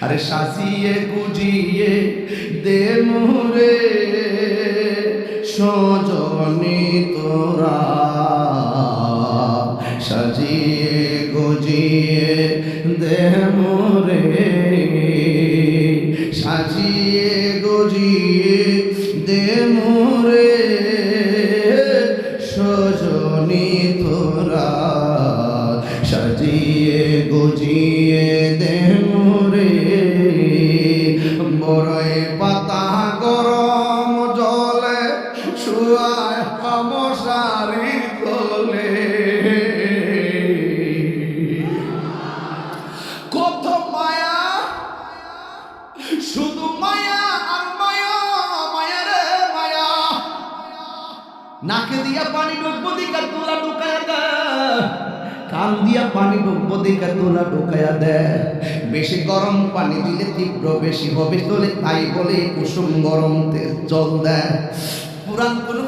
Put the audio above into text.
আরে সাজিয়ে গুজিয়ে দে মোরে সজনী তোরা, সাজিয়ে গুজিয়ে দে মোরে, সাজিয়ে গুজিয়ে দে মোরে সজনী তোরা, সাজিয়ে গুজিয়ে দে মোরে। বড়ই পাতা গরম জলে শুয়ায় মশারি তোলে, কত মায়া, শুধু মায়া আর মায়া, মায়া রে মায়া। নাকে দিয়া পানি ঢুকবো দিকা তোলা ঢুকায়া দে, কান দিয়া পানি ঢুকবো দিকা তোলা ঢুকায়া দে। বেশি গরম পানি দিলে তীব্র বেশি হবে তোলে, তাই বলে কুসুম গরম জল দেয়। পুরান কোন